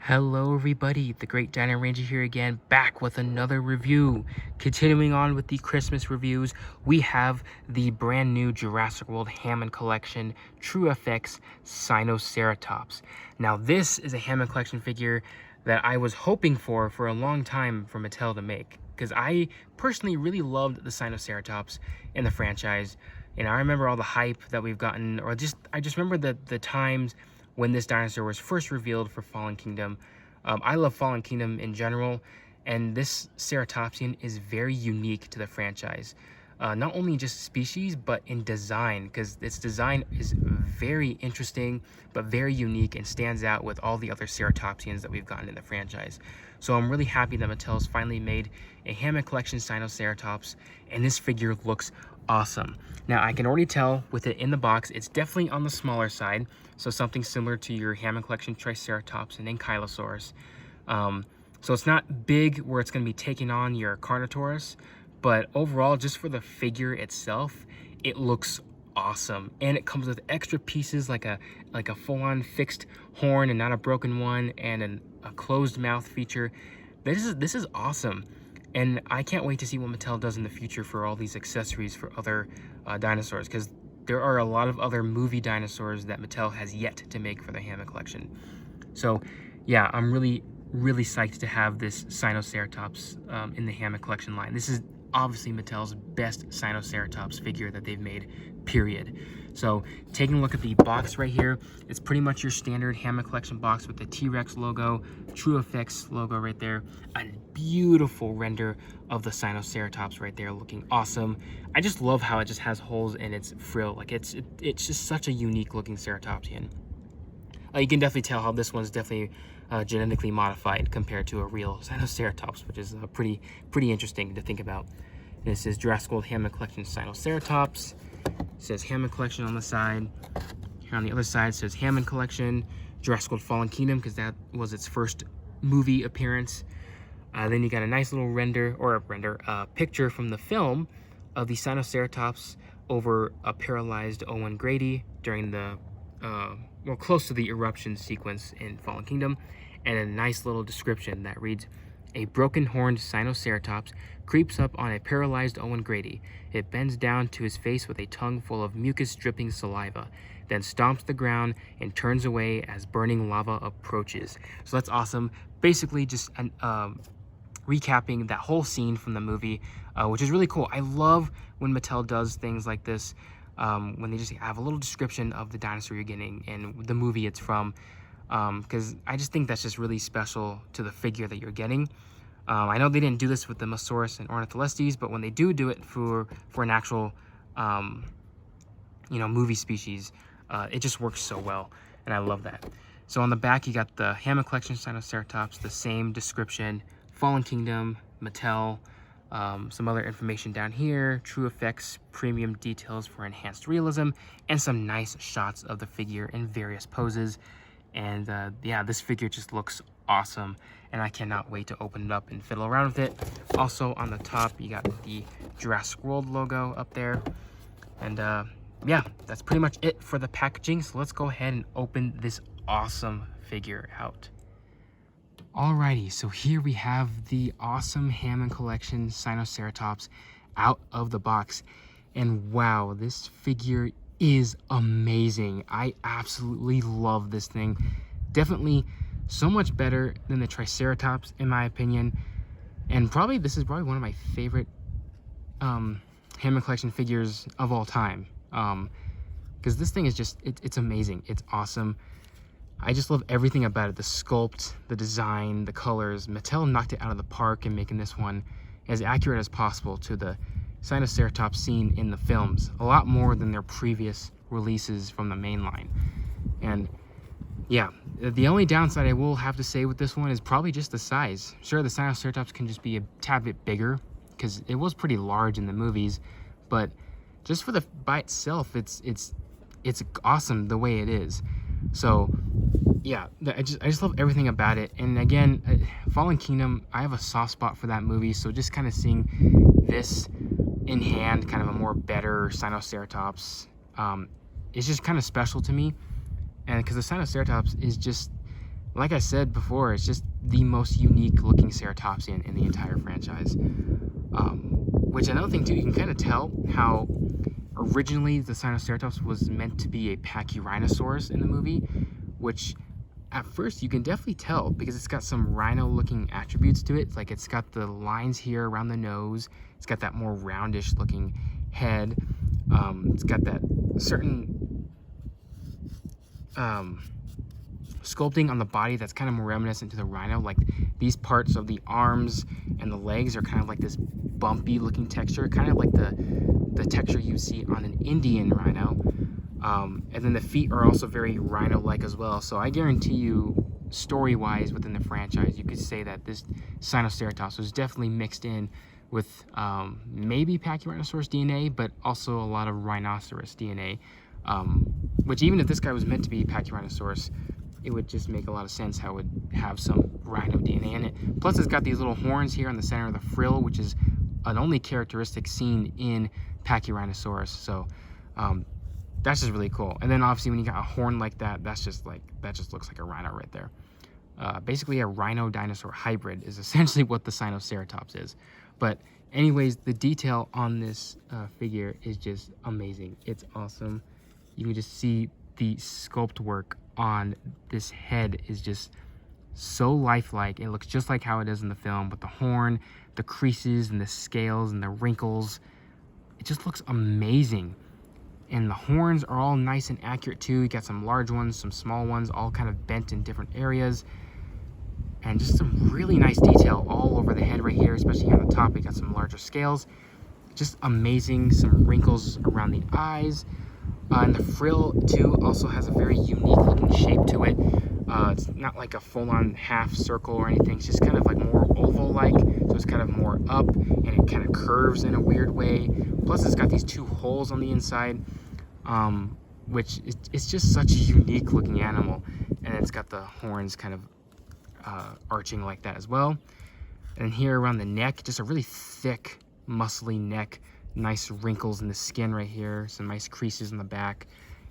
Hello everybody, the Great Dino Ranger here again, back with another review. Continuing on with the Christmas reviews, we have the brand new Jurassic World Hammond Collection True FX Sinoceratops. Now this is a Hammond Collection figure that I was hoping for a long time for Mattel to make, because I personally really loved the Sinoceratops in the franchise. And I remember all the hype that we've gotten, I just remember the times when this dinosaur was first revealed for Fallen Kingdom. I love Fallen Kingdom in general, and this Ceratopsian is very unique to the franchise. Not only just species, but in design, because its design is very interesting, but very unique and stands out with all the other Ceratopsians that we've gotten in the franchise. So I'm really happy that Mattel's finally made a Hammond Collection Sinoceratops, and this figure looks awesome. Now I can already tell with it in the box, it's definitely on the smaller side, so something similar to your Hammond Collection Triceratops and Ankylosaurus. So it's not big where it's going to be taking on your Carnotaurus, but overall, just for the figure itself, it looks awesome. And it comes with extra pieces like a full-on fixed horn and not a broken one, and a closed mouth feature. This is awesome. And I can't wait to see what Mattel does in the future for all these accessories for other dinosaurs, because there are a lot of other movie dinosaurs that Mattel has yet to make for the Hammond Collection. So yeah, I'm really psyched to have this Sinoceratops in the Hammond Collection line. This is obviously Mattel's best Sinoceratops figure that they've made, period. So taking a look at the box right here, it's pretty much your standard Hammond Collection box with the T-Rex logo, True FX logo right there, a beautiful render of the Sinoceratops right there, looking awesome. I just love how it just has holes in its frill. Like it's just such a unique looking Ceratopsian. You can definitely tell how this one's definitely genetically modified compared to a real Sinoceratops, which is pretty interesting to think about. This is Jurassic World Hammond Collection Sinoceratops. It says Hammond Collection on the side. Here on the other side it says Hammond Collection, Jurassic World Fallen Kingdom, because that was its first movie appearance. Then you got a nice little picture from the film of the Sinoceratops over a paralyzed Owen Grady during the close to the eruption sequence in Fallen Kingdom, and a nice little description that reads, "A broken-horned Sinoceratops creeps up on a paralyzed Owen Grady. It bends down to his face with a tongue full of mucus-dripping saliva, then stomps the ground and turns away as burning lava approaches." So that's awesome. Basically just recapping that whole scene from the movie, which is really cool. I love when Mattel does things like this, when they just have a little description of the dinosaur you're getting and the movie it's from, because I just think that's just really special to the figure that you're getting. I know they didn't do this with the Mosasaurus and Ornitholestes, but when they do it for an actual movie species, it just works so well, and I love that. So on the back you got the Hammond Collection Sinoceratops, the same description, Fallen Kingdom, Mattel, some other information down here, True Effects, premium details for enhanced realism, and some nice shots of the figure in various poses. And yeah, this figure just looks awesome, and I cannot wait to open it up and fiddle around with it. Also on the top you got the Jurassic World logo up there, and yeah, that's pretty much it for the packaging. So let's go ahead and open this awesome figure out. Alrighty, so here we have the awesome Hammond Collection Sinoceratops out of the box, and wow, this figure is amazing. I absolutely love this thing. Definitely so much better than the Triceratops in my opinion, and this is probably one of my favorite Hammond Collection figures of all time, because this thing is just it's amazing. It's awesome. I just love everything about it, the sculpt, the design, the colors. Mattel knocked it out of the park in making this one as accurate as possible to the Sinoceratops seen in the films, a lot more than their previous releases from the main line. And yeah, the only downside I will have to say with this one is probably just the size. Sure, the Sinoceratops can just be a tad bit bigger, because it was pretty large in the movies, but just for by itself, it's awesome the way it is. So yeah, I just love everything about it. And again, Fallen Kingdom, I have a soft spot for that movie, so just kind of seeing this in hand, kind of a more better Sinoceratops, it's just kind of special to me. And because the Sinoceratops is just like I said before, it's just the most unique looking ceratopsian in the entire franchise. Which another thing too, you can kind of tell how originally the Sinoceratops was meant to be a Pachyrhinosaurus in the movie, which at first you can definitely tell because it's got some rhino looking attributes to it. Like it's got the lines here around the nose, it's got that more roundish looking head, it's got that certain sculpting on the body that's kind of more reminiscent to the rhino. Like these parts of the arms and the legs are kind of like this bumpy looking texture, kind of like the texture you see on an Indian rhino. And then the feet are also very rhino-like as well. So I guarantee you, story-wise within the franchise, you could say that this Sinoceratops was definitely mixed in with maybe Pachyrhinosaurus DNA, but also a lot of rhinoceros DNA. Which even if this guy was meant to be Pachyrhinosaurus, it would just make a lot of sense how it would have some rhino DNA in it. Plus, it's got these little horns here on the center of the frill, which is an only characteristic seen in Pachyrhinosaurus. So that's just really cool. And then obviously when you got a horn like that, that just looks like a rhino right there. Basically a rhino dinosaur hybrid is essentially what the Sinoceratops is. But anyways, the detail on this figure is just amazing. It's awesome. You can just see the sculpt work on this head is just so lifelike. It looks just like how it is in the film, but the horn, the creases and the scales and the wrinkles, it just looks amazing. And the horns are all nice and accurate too. You got some large ones, some small ones, all kind of bent in different areas. And just some really nice detail all over the head right here, especially on the top. You got some larger scales. Just amazing. Some wrinkles around the eyes. And the frill too also has a very unique looking shape to it. It's not like a full-on half circle or anything. It's just kind of like more oval-like. So it's kind of more up and it kind of curves in a weird way. Plus it's got these two holes on the inside, which it's just such a unique looking animal. And it's got the horns kind of arching like that as well. And here around the neck, just a really thick, muscly neck. Nice wrinkles in the skin right here, some nice creases in the back,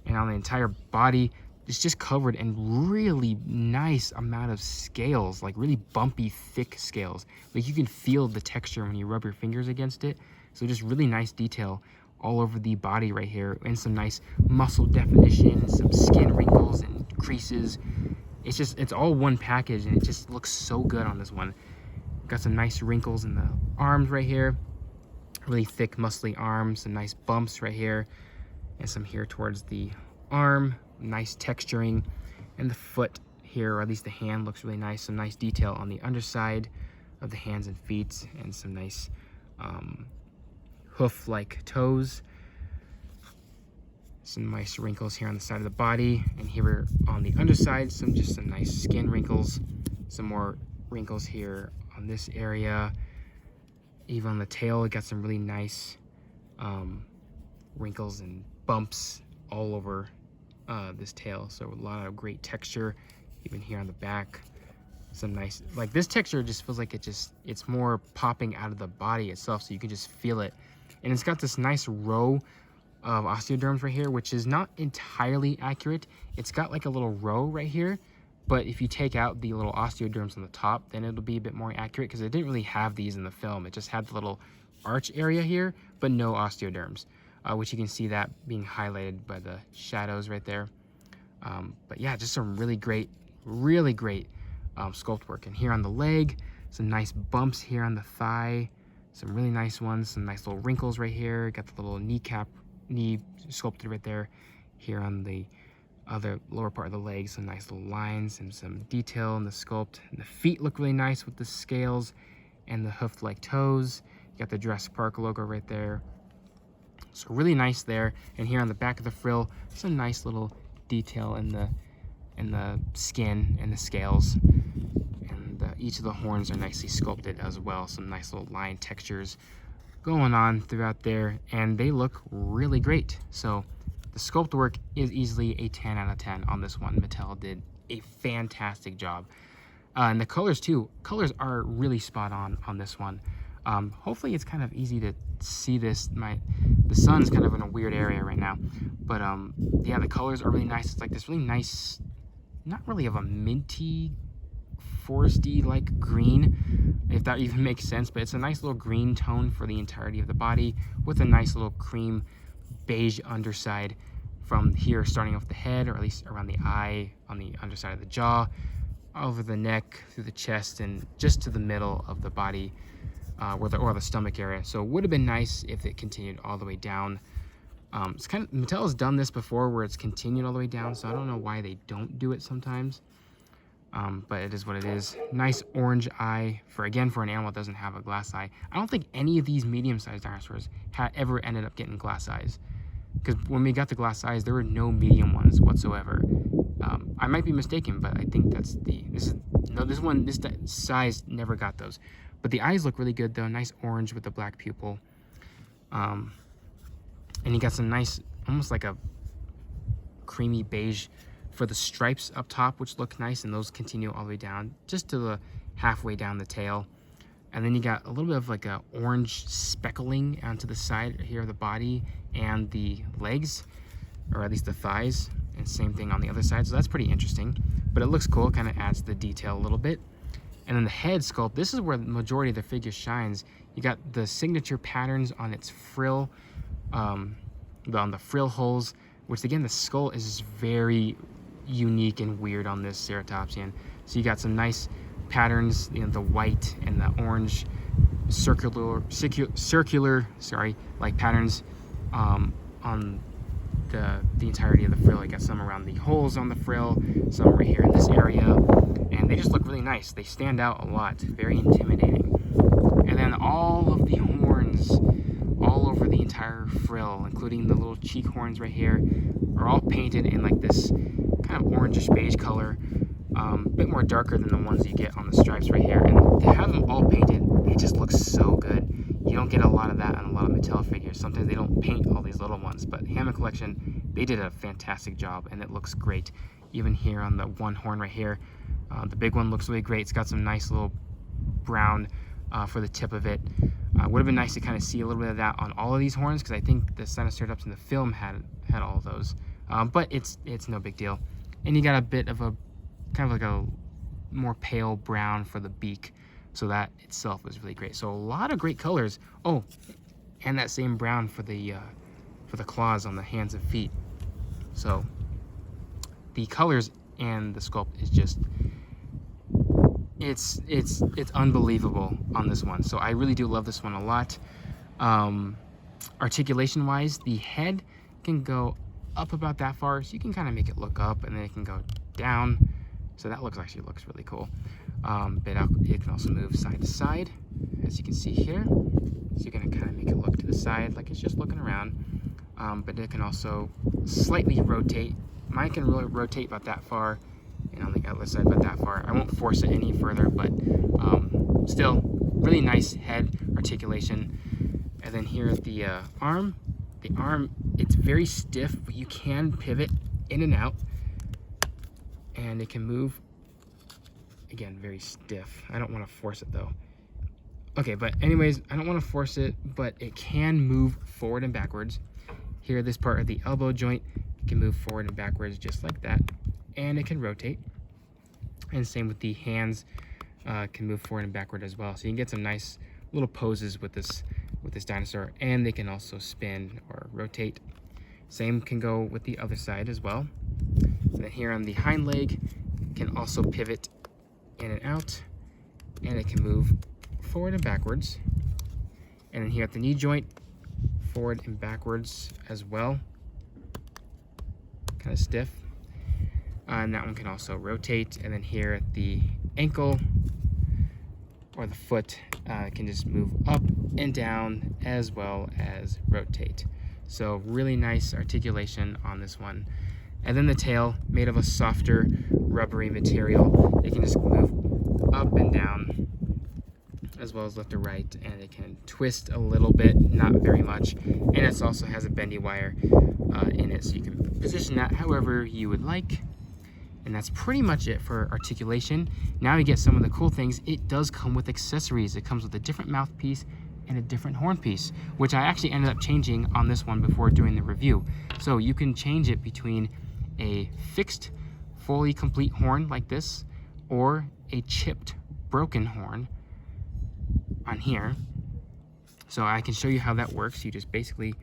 and on the entire body it's just covered in really nice amount of scales, like really bumpy thick scales. Like you can feel the texture when you rub your fingers against it. So just really nice detail all over the body right here, and some nice muscle definition, some skin wrinkles and creases. It's all one package, and it just looks so good on this one. Got some nice wrinkles in the arms right here. Really thick, muscly arms, some nice bumps right here, and some here towards the arm. Nice texturing, and the foot here, or at least the hand, looks really nice. Some nice detail on the underside of the hands and feet, and some nice hoof-like toes. Some nice wrinkles here on the side of the body, and here on the underside, some nice skin wrinkles. Some more wrinkles here on this area. Even on the tail, it got some really nice wrinkles and bumps all over this tail. So a lot of great texture, even here on the back. Some nice, like this texture just feels like it's more popping out of the body itself, so you can just feel it. And it's got this nice row of osteoderms right here, which is not entirely accurate. It's got like a little row right here, but if you take out the little osteoderms on the top, then it'll be a bit more accurate, because it didn't really have these in the film. It just had the little arch area here, but no osteoderms, which you can see that being highlighted by the shadows right there. But yeah, just some really great sculpt work. And here on the leg, some nice bumps here on the thigh, some really nice ones, some nice little wrinkles right here. Got the little knee sculpted right there. Here on the other lower part of the leg, some nice little lines and some detail in the sculpt. And the feet look really nice with the scales and the hoof-like toes. You got the Jurassic Park logo right there. So really nice there. And here on the back of the frill, some nice little detail in the skin and the scales. And each of the horns are nicely sculpted as well. Some nice little line textures going on throughout there, and they look really great. So the sculpt work is easily a 10 out of 10 on this one. Mattel did a fantastic job. And the colors too. Colors are really spot on this one. Hopefully it's kind of easy to see this. The sun's kind of in a weird area right now. But yeah, the colors are really nice. It's like this really nice not really of a minty, foresty like green, if that even makes sense, but it's a nice little green tone for the entirety of the body with a nice little cream beige underside from here, starting off the head, or at least around the eye, on the underside of the jaw, over the neck, through the chest, and just to the middle of the body, or the stomach area. So it would have been nice if it continued all the way down. It's kind of, Mattel has done this before where it's continued all the way down, so I don't know why they don't do it sometimes. But it is what it is. Nice orange eye for an animal that doesn't have a glass eye. I don't think any of these medium-sized dinosaurs ever ended up getting glass eyes, because when we got the glass eyes, there were no medium ones whatsoever. I might be mistaken, but I think this size never got those. But the eyes look really good though. Nice orange with the black pupil. And you got some nice, almost like a creamy beige for the stripes up top, which look nice, and those continue all the way down, just to the halfway down the tail. And then you got a little bit of like a orange speckling onto the side here of the body and the legs, or at least the thighs, and same thing on the other side. So that's pretty interesting, but it looks cool. Kind of adds to the detail a little bit. And then the head sculpt, this is where the majority of the figure shines. You got the signature patterns on its frill, on the frill holes, which again, the skull is very unique and weird on this Ceratopsian. So you got some nice patterns, you know, the white and the orange circular like patterns on the entirety of the frill. You got some around the holes on the frill, some right here in this area, and they just look really nice. They stand out a lot, very intimidating. And then all of the horns all over the entire frill, including the little cheek horns right here, are all painted in like this kind of orangish beige color, a bit more darker than the ones you get on the stripes right here. And to have them all painted, it just looks so good. You don't get a lot of that on a lot of Mattel figures. Sometimes they don't paint all these little ones, but Hammond Collection, they did a fantastic job, and it looks great. Even here on the one horn right here, the big one looks really great. It's got some nice little brown for the tip of it. Would have been nice to kind of see a little bit of that on all of these horns, because I think the Sinoceratops in the film had all of those. But it's no big deal. And you got a bit of a kind of like a more pale brown for the beak, so that itself is really great. So a lot of great colors. Oh, and that same brown for the claws on the hands and feet. So the colors and the sculpt is just, it's unbelievable on this one. So I really do love this one a lot. Articulation wise, the head can go up about that far, so you can kind of make it look up, and then it can go down. So that actually looks really cool. But it can also move side to side, as you can see here. So you're gonna kind of make it look to the side like it's just looking around. But it can also slightly rotate. Mine can really rotate about that far, and on the other side about that far. I won't force it any further, but still really nice head articulation. And then here at the arm, it's very stiff, but you can pivot in and out, and it can move. Again, very stiff. I don't want to force it though. Okay, but anyways, I don't want to force it, but it can move forward and backwards. Here, this part of the elbow joint can move forward and backwards just like that, and it can rotate. And same with the hands, can move forward and backward as well. So you can get some nice little poses with this dinosaur, and they can also spin or rotate. Same can go with the other side as well. And then here on the hind leg, can also pivot in and out, and it can move forward and backwards. And then here at the knee joint, forward and backwards as well, kind of stiff. And that one can also rotate. And then here at the ankle or the foot, can just move up and down as well as rotate. So really nice articulation on this one. And then the tail, made of a softer rubbery material. It can just move up and down as well as left or right, and it can twist a little bit, not very much. And it also has a bendy wire in it, so you can position that however you would like. And that's pretty much it for articulation. Now you get some of the cool things. It does come with accessories. It comes with a different mouthpiece and a different horn piece, which I actually ended up changing on this one before doing the review. So you can change it between a fixed fully complete horn like this, or a chipped broken horn on here. So I can show you how that works. You just basically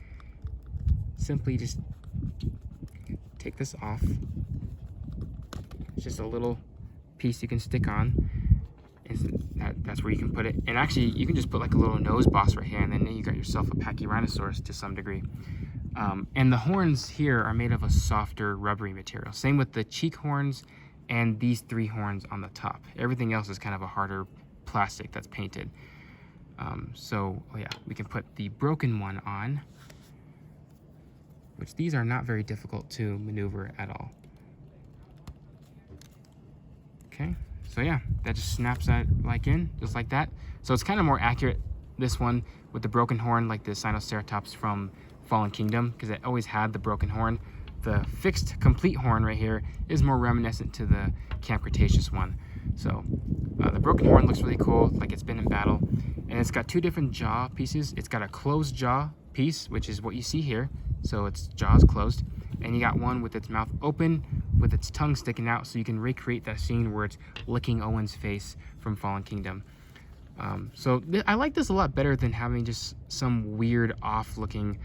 simply just take this off. It's just a little piece you can stick on. That's where you can put it. And actually, you can just put like a little nose boss right here, and then you got yourself a Pachyrhinosaurus to some degree. And the horns here are made of a softer, rubbery material. Same with the cheek horns and these 3 horns on the top. Everything else is kind of a harder plastic that's painted. So yeah, we can put the broken one on, which these are not very difficult to maneuver at all. Okay, so yeah, that just snaps that like in, just like that. So it's kind of more accurate, this one, with the broken horn, like the Sinoceratops from Fallen Kingdom, because it always had the broken horn. The fixed complete horn right here is more reminiscent to the Camp Cretaceous one. So the broken horn looks really cool, like it's been in battle. And it's got 2 different jaw pieces. It's got a closed jaw piece, which is what you see here. So its jaw is closed. And you got one with its mouth open, with its tongue sticking out, so you can recreate that scene where it's licking Owen's face from Fallen Kingdom. I like this a lot better than having just some weird off-looking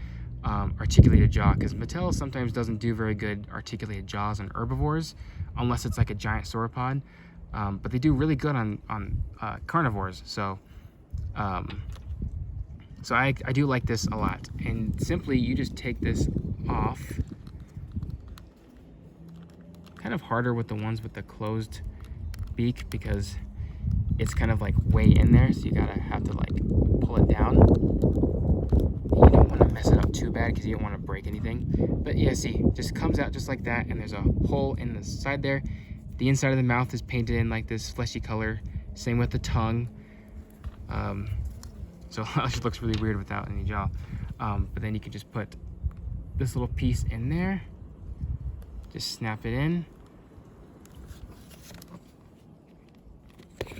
articulated jaw, because Mattel sometimes doesn't do very good articulated jaws on herbivores, unless it's like a giant sauropod. But they do really good on carnivores. So I do like this a lot. And simply, you just take this off. Kind of harder with the ones with the closed beak, because it's kind of like way in there, so you have to like pull it down. You don't want to mess it up too bad because you don't want to break anything. But yeah, see, just comes out just like that, and there's a hole in the side there. The inside of the mouth is painted in like this fleshy color. Same with the tongue. So it just looks really weird without any jaw. But then you can just put this little piece in there. Just snap it in.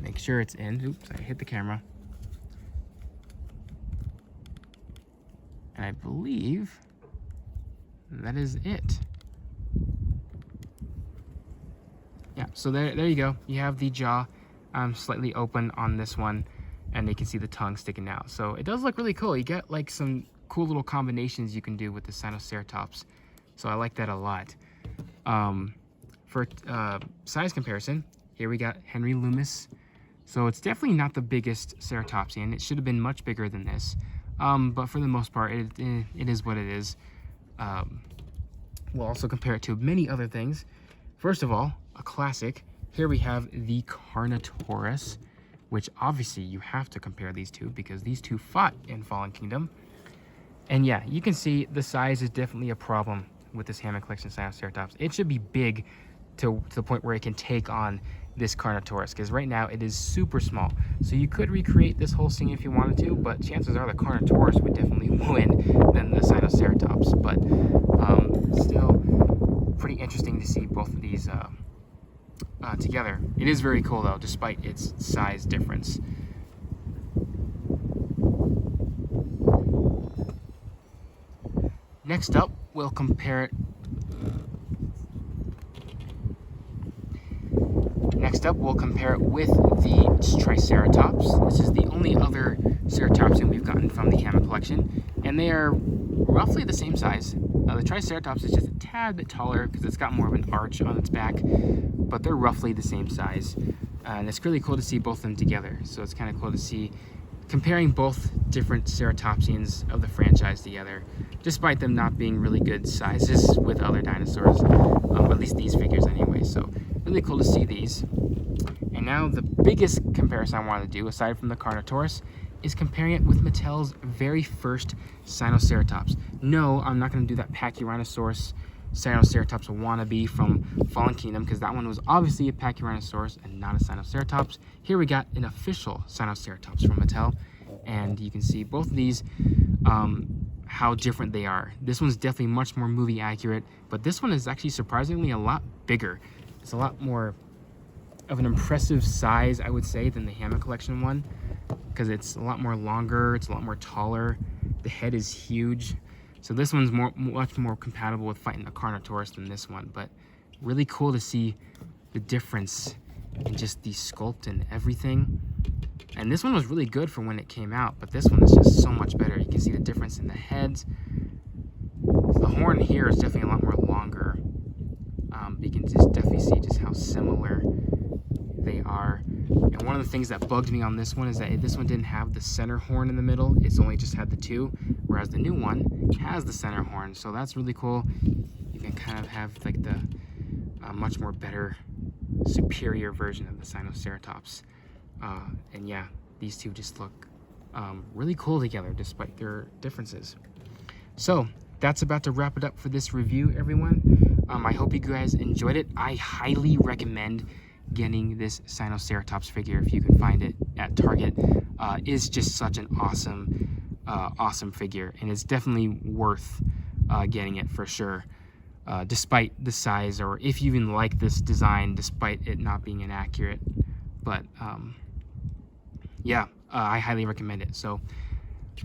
Make sure it's in. Oops, I hit the camera. And I believe that is it. Yeah, so there you go. You have the jaw slightly open on this one, and you can see the tongue sticking out. So it does look really cool. You get like some cool little combinations you can do with the Sinoceratops. So I like that a lot. For size comparison, here we got Henry Loomis. So it's definitely not the biggest ceratopsian. It should have been much bigger than this. But for the most part, it is what it is. We'll also compare it to many other things. First of all, a classic. Here we have the Carnotaurus, which obviously you have to compare these two because these two fought in Fallen Kingdom. And yeah, you can see the size is definitely a problem with this Hammond Collection Sinoceratops. It should be big to the point where it can take on this Carnotaurus, because right now it is super small. So you could recreate this whole scene if you wanted to, but chances are the Carnotaurus would definitely win than the Sinoceratops. But still pretty interesting to see both of these together. It is very cool though, despite its size difference. Next up, we'll compare it. Next up, we'll compare it with the Triceratops. This is the only other ceratopsian we've gotten from the Hammond collection, and they are roughly the same size. The Triceratops is just a tad bit taller because it's got more of an arch on its back, but they're roughly the same size. And it's really cool to see both of them together. So it's kind of cool to see comparing both different ceratopsians of the franchise together, despite them not being really good sizes with other dinosaurs, at least these figures anyway. So really cool to see these. And now the biggest comparison I wanted to do, aside from the Carnotaurus, is comparing it with Mattel's very first Sinoceratops. No, I'm not going to do that Pachyrhinosaurus Sinoceratops wannabe from Fallen Kingdom, because that one was obviously a Pachyrhinosaurus and not a Sinoceratops. Here we got an official Sinoceratops from Mattel, and you can see both of these, how different they are. This one's definitely much more movie accurate, but this one is actually surprisingly a lot bigger. It's a lot more of an impressive size, I would say, than the Hammond Collection one, because it's a lot more longer, it's a lot more taller, the head is huge. So this one's much more compatible with fighting a Carnotaurus than this one, but really cool to see the difference in just the sculpt and everything. And this one was really good for when it came out, but this one is just so much better. You can see the difference in the heads. The horn here is definitely a lot more longer. You can just definitely see just how similar they are. And one of the things that bugged me on this one is that this one didn't have the center horn in the middle. It's only just had the two, whereas the new one has the center horn. So that's really cool. You can kind of have like the much more better, superior version of the Sinoceratops. And yeah, these two just look really cool together despite their differences. So that's about to wrap it up for this review, everyone. I hope you guys enjoyed it. I highly recommend getting this Sinoceratops figure if you can find it at Target. Is just such an awesome figure, and it's definitely worth getting it for sure, despite the size, or if you even like this design despite it not being inaccurate. But yeah, I highly recommend it. So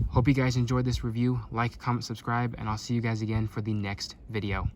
hope you guys enjoyed this review. Like, comment, subscribe, and I'll see you guys again for the next video.